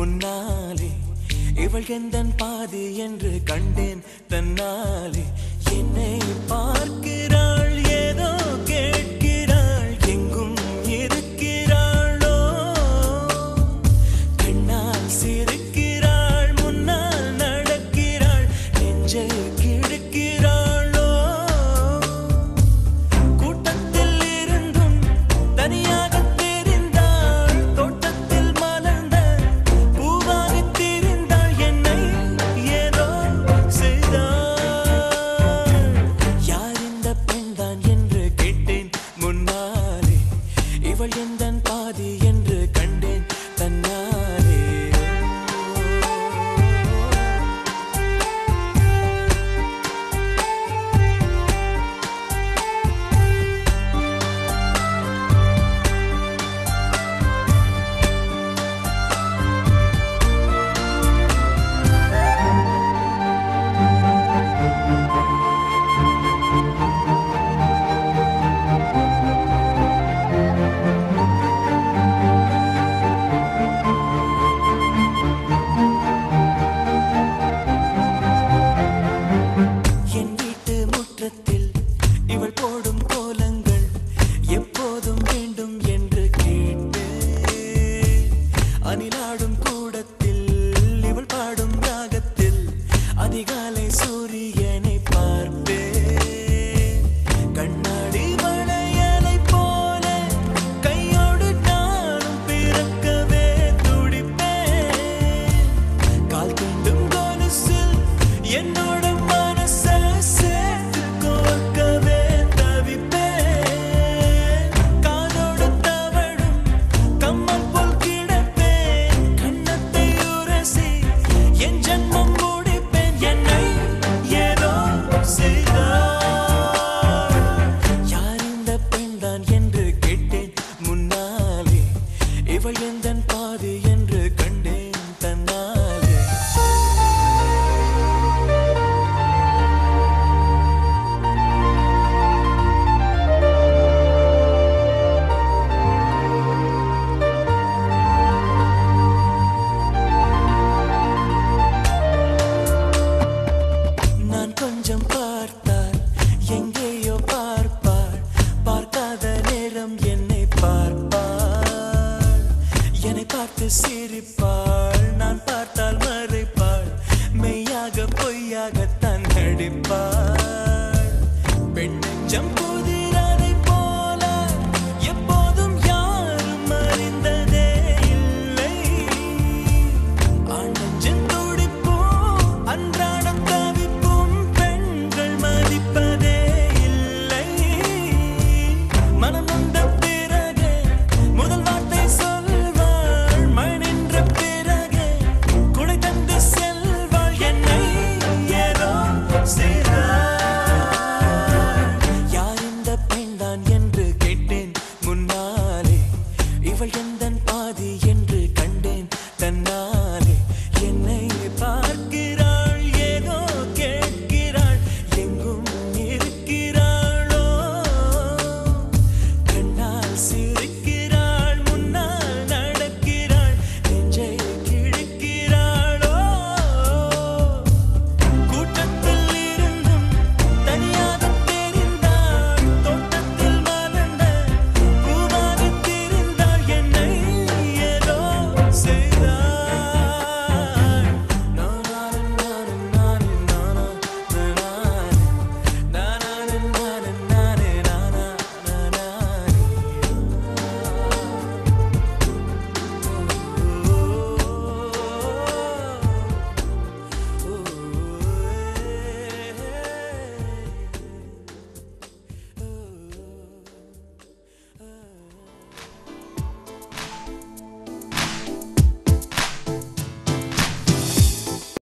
முன்னாலே இவள் எந்தன் பாதி என்று கண்டேன் தன்னாலே என்னை பார்க்கிறாள் ஏதோ கேட்கிறாள் எங்கும் இருக்கிறாளோ கண்ணால் சிரிக்கிறாள் முன்னால் நடக்கிறாள் நெஞ்சை கிழக்கிறாளோ கூட்டத்தில் இருந்தும் தனியாக இவள் எந்தன் பாதி என்று கண்டேன் தன்னாலே இவள் போடும் கோலங்கள் எப்போதும் வேண்டும் என்று கேட்டு அணிலாடும் கூடத்தில் இவள் பாடும் ராகத்தில் அதிகாலை சூரியனை பார்ப்பே கண்ணாடி வளையலை போல கையோடு நானும் பிறக்கவே துடிப்பேன் கால் தீண்டும் கொலுசில் என்னோட மனசை இவள் எந்தன் பாதி என்று கண்டேன் தன்னாலே நான் கொஞ்சம் பார்த்தால் எங்கேயோ பார்ப்பாள் பார்க்காத நேரம் என்னை பார்ப்பாள் என்னை பார்த்து சிரிப்பாள் நான் பார்த்தால் மறைப்பாள் மெய்யாக பொய்யாகத்தான் நடிப்பாள் பெண் நெஞ்சம் புதிராதை போல எப்போதும் யாரும் அறிந்ததே இல்லை ஆண் நெஞ்சம் துடிப்பும் அன்றாடம் தவிப்பும் பெண்கள் மதிப்பதே இல்லை மனம் நொந்த பிறகு முதல் வார்த்தை இவள் எந்தன் பாதி என்று கண்டேன் தன்னா